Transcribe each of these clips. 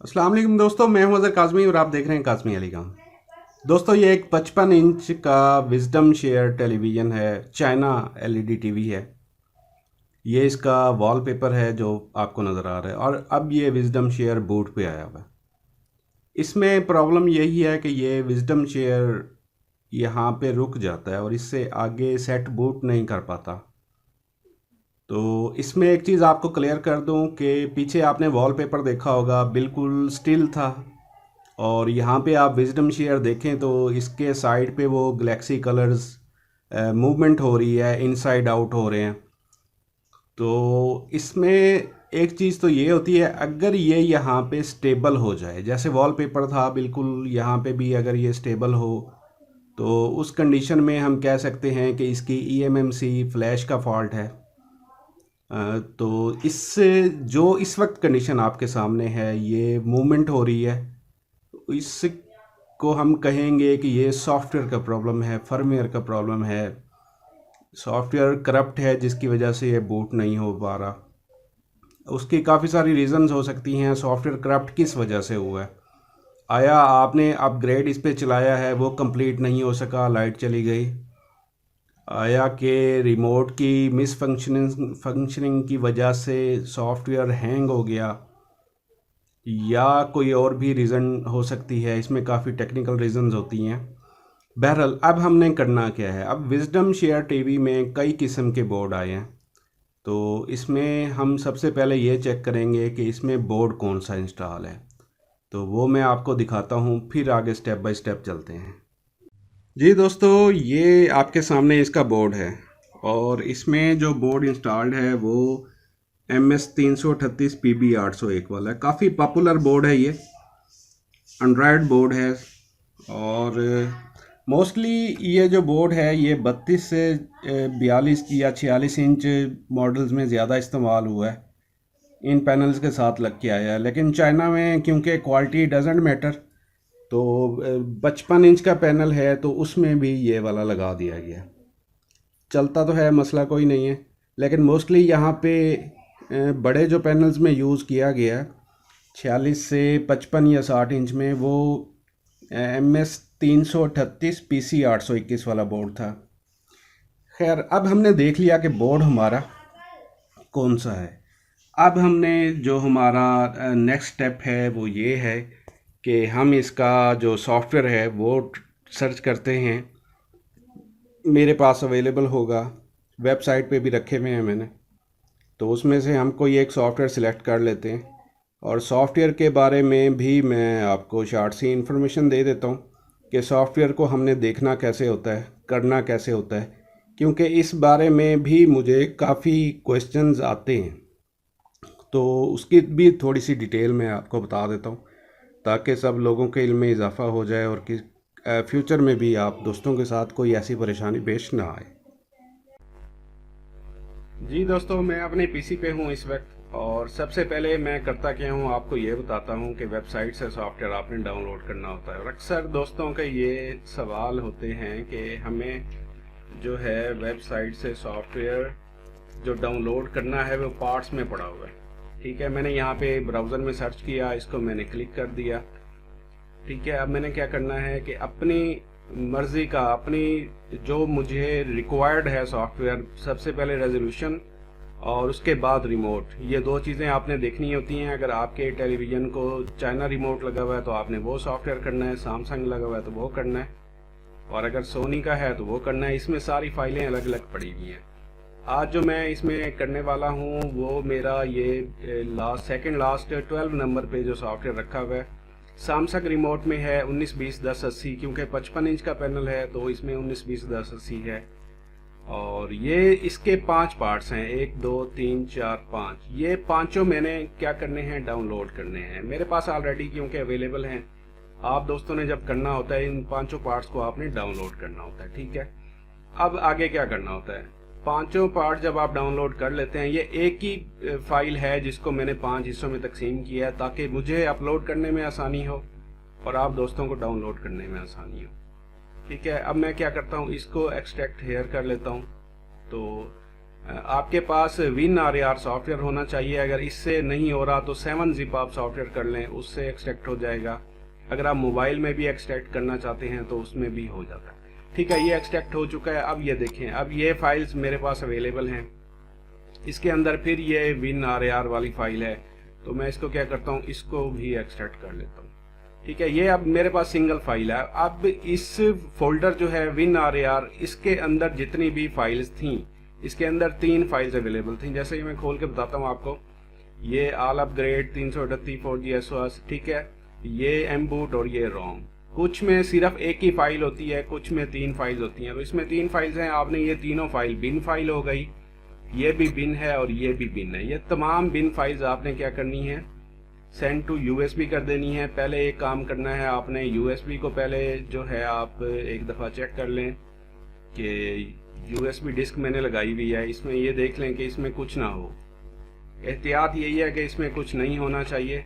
अस्सलाम वालेकुम दोस्तों, मैं हूं अज़हर काज़मी और आप देख रहे हैं काज़मी अली खान। दोस्तों, ये एक 55 इंच का विजडम शेयर टेलीविज़न है, चाइना एलईडी टीवी है। ये इसका वॉलपेपर है जो आपको नज़र आ रहा है, और अब ये विजडम शेयर बूट पे आया हुआ है। इसमें प्रॉब्लम यही है कि ये विजडम शेयर यहाँ पे रुक जाता है और इससे आगे सेट बूट नहीं कर पाता। तो इसमें एक चीज़ आपको क्लियर कर दूं कि पीछे आपने वॉलपेपर देखा होगा, बिल्कुल स्टिल था। और यहाँ पे आप विजडम शेयर देखें तो इसके साइड पे वो गैलेक्सी कलर्स मूवमेंट हो रही है, इनसाइड आउट हो रहे हैं। तो इसमें एक चीज़ तो ये होती है, अगर ये यहाँ पे स्टेबल हो जाए, जैसे वॉलपेपर था बिल्कुल, यहाँ पे भी अगर ये स्टेबल हो तो उस कंडीशन में हम कह सकते हैं कि इसकी ईएमएमसी फ्लैश का फॉल्ट है। तो इससे जो इस वक्त कंडीशन आपके सामने है, ये मूवमेंट हो रही है, इसको हम कहेंगे कि ये सॉफ्टवेयर का प्रॉब्लम है, फर्मवेयर का प्रॉब्लम है। सॉफ्टवेयर करप्ट है जिसकी वजह से ये बूट नहीं हो पा रहा। उसकी काफ़ी सारी रीज़न्स हो सकती हैं। सॉफ्टवेयर करप्ट किस वजह से हुआ है? आया आपने अपग्रेड इस पे चलाया है, वो कंप्लीट नहीं हो सका, लाइट चली गई। आया कि रिमोट की मिस फंक्शनिंग की वजह से सॉफ्टवेयर हैंग हो गया, या कोई और भी रीज़न हो सकती है। इसमें काफ़ी टेक्निकल रीज़न्स होती हैं। बहरहाल, अब हमने करना क्या है, अब विजडम शेयर टीवी में कई किस्म के बोर्ड आए हैं। तो इसमें हम सबसे पहले ये चेक करेंगे कि इसमें बोर्ड कौन सा इंस्टॉल है। तो वो मैं आपको दिखाता हूँ, फिर आगे स्टेप बाय स्टेप चलते हैं। जी दोस्तों, ये आपके सामने इसका बोर्ड है, और इसमें जो बोर्ड इंस्टॉल्ड है वो MS338 PB801 वाला है। काफ़ी पॉपुलर बोर्ड है ये, एंड्रॉयड बोर्ड है। और मोस्टली ये जो बोर्ड है ये 32 से 42 या 46 इंच मॉडल्स में ज़्यादा इस्तेमाल हुआ है, इन पैनल्स के साथ लग के आया है। लेकिन चाइना में क्योंकि क्वालिटी डजेंट मैटर, तो 55 इंच का पैनल है तो उसमें भी ये वाला लगा दिया गया। चलता तो है, मसला कोई नहीं है। लेकिन मोस्टली यहाँ पे बड़े जो पैनल्स में यूज़ किया गया 46 से 55 या 60 इंच में, वो MS338 PC821 वाला बोर्ड था। खैर, अब हमने देख लिया कि बोर्ड हमारा कौन सा है। अब हमने जो हमारा नेक्स्ट स्टेप है वो ये है कि हम इसका जो सॉफ्टवेयर है वो सर्च करते हैं। मेरे पास अवेलेबल होगा, वेबसाइट पे भी रखे हुए हैं मैंने। तो उसमें से हम कोई एक सॉफ्टवेयर सिलेक्ट कर लेते हैं, और सॉफ्टवेयर के बारे में भी मैं आपको शॉर्ट सी इन्फॉर्मेशन दे देता हूँ कि सॉफ्टवेयर को हमने देखना कैसे होता है, करना कैसे होता है, क्योंकि इस बारे में भी मुझे काफ़ी क्वेश्चंस आते हैं। तो उसकी भी थोड़ी सी डिटेल मैं आपको बता देता हूँ, ताकि सब लोगों के इल्म में इजाफ़ा हो जाए और कि फ्यूचर में भी आप दोस्तों के साथ कोई ऐसी परेशानी पेश ना आए। जी दोस्तों, मैं अपने पीसी पे हूँ इस वक्त, और सबसे पहले मैं करता क्या हूँ आपको ये बताता हूँ कि वेबसाइट से सॉफ्टवेयर आपने डाउनलोड करना होता है। और अक्सर दोस्तों के ये सवाल होते हैं कि हमें जो है वेबसाइट से सॉफ्टवेयर जो डाउनलोड करना है वो पार्ट्स में पड़ा हुआ है। ठीक है, मैंने यहाँ पे ब्राउज़र में सर्च किया, इसको मैंने क्लिक कर दिया। ठीक है, अब मैंने क्या करना है कि अपनी मर्जी का, अपनी जो मुझे रिक्वायर्ड है सॉफ्टवेयर, सबसे पहले रेजोल्यूशन और उसके बाद रिमोट, ये दो चीज़ें आपने देखनी होती हैं। अगर आपके टेलीविज़न को चाइना रिमोट लगा हुआ है तो आपने वो सॉफ्टवेयर करना है, सैमसंग लगा हुआ है तो वो करना है, और अगर सोनी का है तो वो करना है। इसमें सारी फाइलें अलग अलग पड़ी हुई हैं। आज जो मैं इसमें करने वाला हूँ वो मेरा ये सेकंड लास्ट 12 नंबर पे जो सॉफ्टवेयर रखा हुआ है, सैमसंग रिमोट में है 19201080, क्योंकि 55 इंच का पैनल है तो इसमें 19201080 है। और ये इसके 5 पार्ट्स हैं, 1 2 3 4 5। ये पांचों मैंने क्या करने हैं, डाउनलोड करने हैं। मेरे पास ऑलरेडी क्योंकि अवेलेबल हैं। आप दोस्तों ने जब करना होता है, इन पांचों पार्ट्स को आपने डाउनलोड करना होता है। ठीक है, अब आगे क्या करना होता है, पांचों पार्ट जब आप डाउनलोड कर लेते हैं, ये एक ही फाइल है जिसको मैंने 5 हिस्सों में तकसीम किया है ताकि मुझे अपलोड करने में आसानी हो और आप दोस्तों को डाउनलोड करने में आसानी हो। ठीक है, अब मैं क्या करता हूँ, इसको एक्सट्रैक्ट हेयर कर लेता हूँ। तो आपके पास WinRAR सॉफ्टवेयर होना चाहिए। अगर इससे नहीं हो रहा तो 7-zip आप सॉफ्टवेयर कर लें, उससे एक्सट्रैक्ट हो जाएगा। अगर आप मोबाइल में भी एक्सट्रैक्ट करना चाहते हैं तो उसमें भी हो जाता है। ठीक है, ये एक्सट्रैक्ट हो चुका है। अब ये देखें, अब ये फाइल्स मेरे पास अवेलेबल हैं। इसके अंदर फिर ये WinRAR वाली फाइल है, तो मैं इसको क्या करता हूँ, इसको भी एक्सट्रैक्ट कर लेता हूँ। ठीक है, ये अब मेरे पास सिंगल फाइल है। अब इस फोल्डर जो है WinRAR, इसके अंदर जितनी भी फाइल्स थी, इसके अंदर 3 फाइल्स अवेलेबल थी। जैसे कि मैं खोल के बताता हूँ आपको, ये ऑल अपग्रेड 338 4G SOS, ठीक है, ये mboot और ये ROM। कुछ में सिर्फ एक ही फाइल होती है, कुछ में 3 फाइल्स होती हैं। तो इसमें 3 फाइल्स हैं, आपने ये तीनों फाइल बिन फाइल हो गई, ये भी बिन है और ये भी बिन है। ये तमाम बिन फाइल्स आपने क्या करनी है, सेंड टू यूएसबी कर देनी है। पहले एक काम करना है, आपने यूएसबी को पहले जो है आप एक दफ़ा चेक कर लें कि यूएसबी डिस्क मैंने लगाई हुई है, इसमें ये देख लें कि इसमें कुछ ना हो। एहतियात यही है कि इसमें कुछ नहीं होना चाहिए।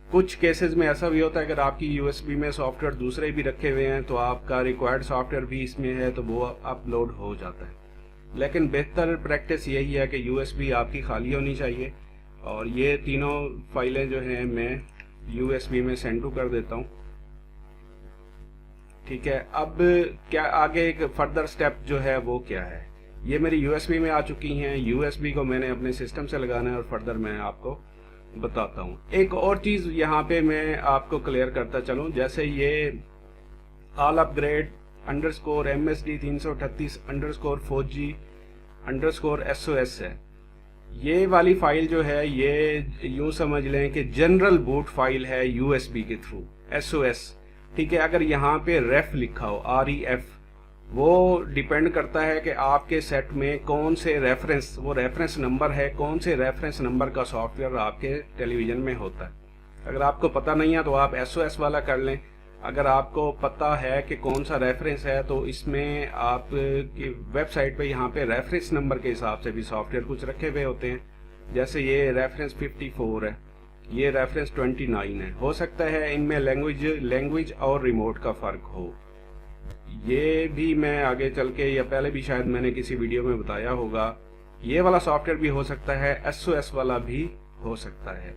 कुछ केसेस में ऐसा भी होता है, अगर आपकी यूएसबी में सॉफ्टवेयर दूसरे भी रखे हुए हैं तो आपका रिक्वायर्ड सॉफ्टवेयर भी इसमें है तो वो अपलोड हो जाता है। लेकिन बेहतर प्रैक्टिस यही है कि यूएसबी आपकी खाली होनी चाहिए। और ये तीनों फाइलें जो हैं मैं यूएसबी में सेंड टू कर देता हूँ। ठीक है, अब क्या आगे एक फर्दर स्टेप जो है वो क्या है, ये मेरी यूएसबी में आ चुकी हैं। यूएसबी को मैंने अपने सिस्टम से लगाना है और फर्दर मैं आपको बताता हूँ। एक और चीज़ यहाँ पे मैं आपको क्लियर करता चलूँ, जैसे ये all upgrade _MSD 338 _4G SOS है, ये वाली फाइल जो है ये यूं समझ लें कि जनरल बूट फाइल है यूएसबी के थ्रू SOS। ठीक है, अगर यहाँ पे रेफ लिखा हो REF, वो डिपेंड करता है कि आपके सेट में कौन से रेफरेंस, वो रेफरेंस नंबर है, कौन से रेफरेंस नंबर का सॉफ्टवेयर आपके टेलीविजन में होता है। अगर आपको पता नहीं है तो आप SOS वाला कर लें। अगर आपको पता है कि कौन सा रेफरेंस है तो इसमें आप की वेबसाइट पे यहाँ पे रेफरेंस नंबर के हिसाब से भी सॉफ्टवेयर कुछ रखे हुए होते हैं। जैसे ये रेफरेंस 54 है, ये रेफरेंस 29 है। हो सकता है इनमें लैंग्वेज और रिमोट का फ़र्क हो, ये भी मैं आगे चल के या पहले भी शायद मैंने किसी वीडियो में बताया होगा। ये वाला सॉफ्टवेयर भी हो सकता है, SOS वाला भी हो सकता है।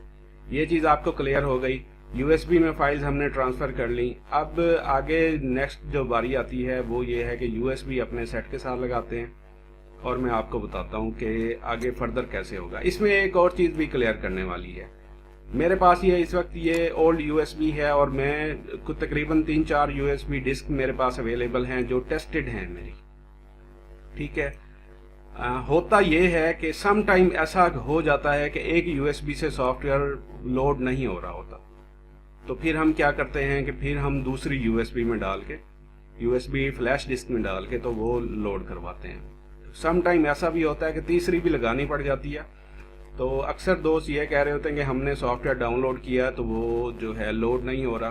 ये चीज़ आपको क्लियर हो गई। यूएसबी में फाइल्स हमने ट्रांसफ़र कर ली। अब आगे नेक्स्ट जो बारी आती है वो ये है कि यूएसबी अपने सेट के साथ लगाते हैं और मैं आपको बताता हूँ कि आगे फर्दर कैसे होगा। इसमें एक और चीज़ भी क्लियर करने वाली है। मेरे पास ये इस वक्त ये ओल्ड यूएसबी है और मैं कुछ तकरीबन 3-4 यूएसबी डिस्क मेरे पास अवेलेबल हैं जो टेस्टेड हैं मेरी। ठीक है, होता ये है कि सम टाइम ऐसा हो जाता है कि एक यूएसबी से सॉफ्टवेयर लोड नहीं हो रहा होता, तो फिर हम क्या करते हैं कि फिर हम दूसरी यूएसबी में डाल के, यूएसबी फ्लैश डिस्क में डाल के तो वो लोड करवाते हैं। सम टाइम ऐसा भी होता है कि तीसरी भी लगानी पड़ जाती है। तो अक्सर दोस्त ये कह रहे होते हैं कि हमने सॉफ्टवेयर डाउनलोड किया तो वो जो है लोड नहीं हो रहा,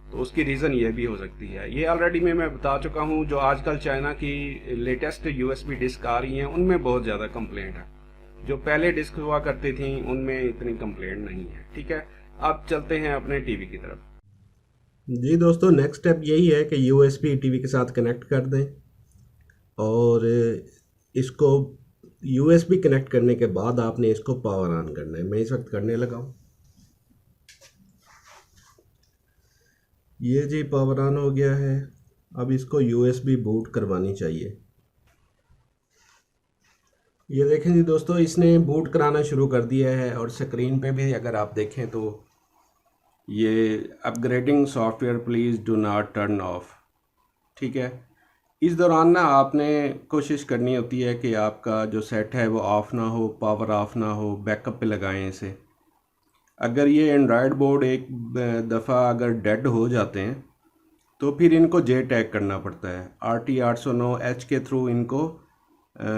तो उसकी रीज़न ये भी हो सकती है। ये ऑलरेडी मैं बता चुका हूँ, जो आजकल चाइना की लेटेस्ट यूएसबी डिस्क आ रही हैं उनमें बहुत ज़्यादा कंप्लेंट है। जो पहले डिस्क हुआ करती थी उनमें इतनी कंप्लेंट नहीं है। ठीक है, अब चलते हैं अपने टीवी की तरफ। जी दोस्तों, नेक्स्ट स्टेप यही है कि यूएसबी टीवी के साथ कनेक्ट कर दें और इसको यूएसबी कनेक्ट करने के बाद आपने इसको पावर ऑन करना है। मैं इस वक्त करने लगा हूँ। ये जी पावर ऑन हो गया है। अब इसको यूएसबी बूट करवानी चाहिए। ये देखें जी दोस्तों, इसने बूट कराना शुरू कर दिया है और स्क्रीन पे भी अगर आप देखें तो ये upgrading software please do not turn off. ठीक है, इस दौरान ना आपने कोशिश करनी होती है कि आपका जो सेट है वो ऑफ़ ना हो, पावर ऑफ ना हो, बैकअप पे लगाएं इसे। अगर ये एंड्रॉयड बोर्ड एक दफ़ा अगर डेड हो जाते हैं तो फिर इनको जे टैग करना पड़ता है। RT809H के थ्रू इनको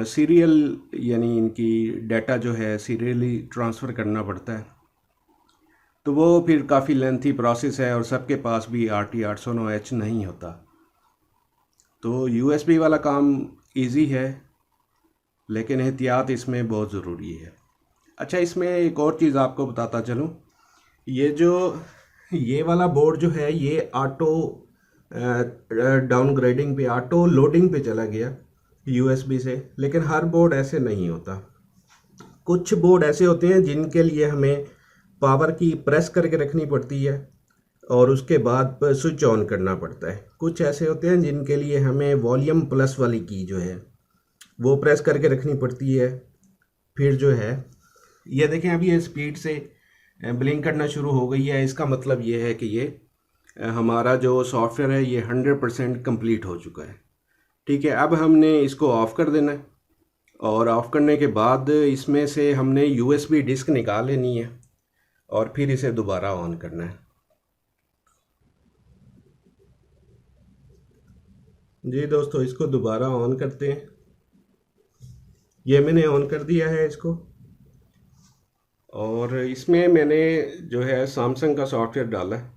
सीरियल यानी इनकी डाटा जो है सीरियली ट्रांसफ़र करना पड़ता है, तो वो फिर काफ़ी लेंथी प्रोसेस है और सबके पास भी RT809H नहीं होता। तो यूएसबी वाला काम इजी है लेकिन एहतियात इसमें बहुत ज़रूरी है। अच्छा, इसमें एक और चीज़ आपको बताता चलूँ, ये वाला बोर्ड जो है ये ऑटो डाउनग्रेडिंग पे, ऑटो लोडिंग पे चला गया। यूएसबी से, लेकिन हर बोर्ड ऐसे नहीं होता। कुछ बोर्ड ऐसे होते हैं जिनके लिए हमें पावर की प्रेस करके रखनी पड़ती है और उसके बाद स्विच ऑन करना पड़ता है। कुछ ऐसे होते हैं जिनके लिए हमें वॉल्यूम प्लस वाली की जो है वो प्रेस करके रखनी पड़ती है। फिर जो है ये देखें, अभी ये स्पीड से ब्लिंक करना शुरू हो गई है। इसका मतलब ये है कि ये हमारा जो सॉफ्टवेयर है ये 100% कंप्लीट हो चुका है। ठीक है, अब हमने इसको ऑफ़ कर देना है और ऑफ़ करने के बाद इसमें से हमने यूएसबी डिस्क निकाल लेनी है और फिर इसे दोबारा ऑन करना है। जी दोस्तों, इसको दोबारा ऑन करते हैं। ये मैंने ऑन कर दिया है इसको, और इसमें मैंने जो है सैमसंग का सॉफ्टवेयर डाला है।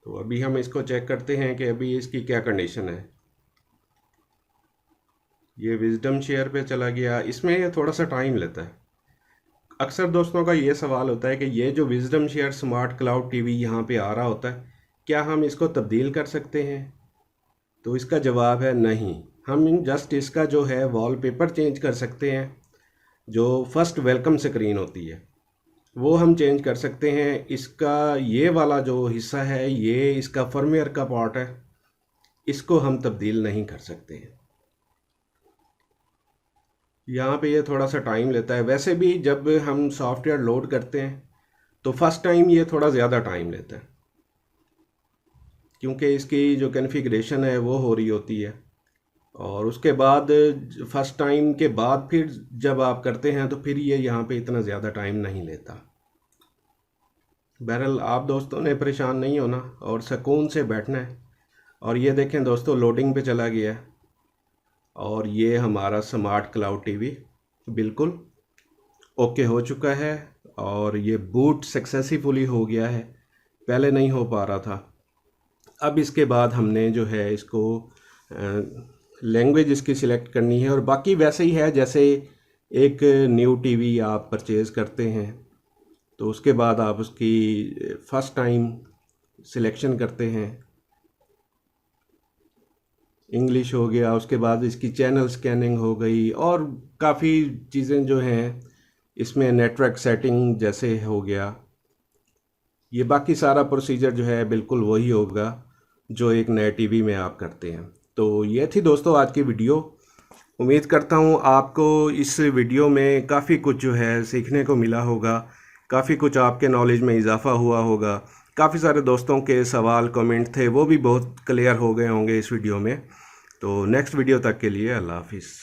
तो अभी हम इसको चेक करते हैं कि अभी इसकी क्या कंडीशन है। ये विजडम शेयर पे चला गया। इसमें ये थोड़ा सा टाइम लेता है। अक्सर दोस्तों का ये सवाल होता है कि ये जो wisdom share smart cloud TV यहाँ पे आ रहा होता है, क्या हम इसको तब्दील कर सकते हैं? तो इसका जवाब है नहीं। हम जस्ट इसका जो है वॉलपेपर चेंज कर सकते हैं। जो फर्स्ट वेलकम स्क्रीन होती है वो हम चेंज कर सकते हैं। इसका ये वाला जो हिस्सा है ये इसका फर्मवेयर का पार्ट है, इसको हम तब्दील नहीं कर सकते हैं। यहाँ पे ये थोड़ा सा टाइम लेता है। वैसे भी जब हम सॉफ्टवेयर लोड करते हैं तो फर्स्ट टाइम ये थोड़ा ज़्यादा टाइम लेता है, क्योंकि इसकी जो कॉन्फ़िगरेशन है वो हो रही होती है। और उसके बाद फर्स्ट टाइम के बाद फिर जब आप करते हैं तो फिर ये यहाँ पे इतना ज़्यादा टाइम नहीं लेता। बहरहाल आप दोस्तों ने परेशान नहीं होना और सुकून से बैठना है। और ये देखें दोस्तों, लोडिंग पे चला गया है और ये हमारा स्मार्ट क्लाउड टीवी बिल्कुल ओके हो चुका है और ये बूट सक्सेसफुली हो गया है। पहले नहीं हो पा रहा था। अब इसके बाद हमने जो है इसको लैंग्वेज इसकी सिलेक्ट करनी है और बाकी वैसे ही है जैसे एक न्यू टीवी आप परचेज़ करते हैं तो उसके बाद आप उसकी फ़र्स्ट टाइम सिलेक्शन करते हैं। इंग्लिश हो गया, उसके बाद इसकी चैनल स्कैनिंग हो गई और काफ़ी चीज़ें जो हैं इसमें नेटवर्क सेटिंग जैसे हो गया। ये बाकी सारा प्रोसीजर जो है बिल्कुल वही होगा जो एक नए टीवी में आप करते हैं। तो ये थी दोस्तों आज की वीडियो। उम्मीद करता हूँ आपको इस वीडियो में काफ़ी कुछ जो है सीखने को मिला होगा, काफ़ी कुछ आपके नॉलेज में इजाफ़ा हुआ होगा। काफ़ी सारे दोस्तों के सवाल कमेंट थे वो भी बहुत क्लियर हो गए होंगे इस वीडियो में। तो नेक्स्ट वीडियो तक के लिए अल्लाह हाफिज़।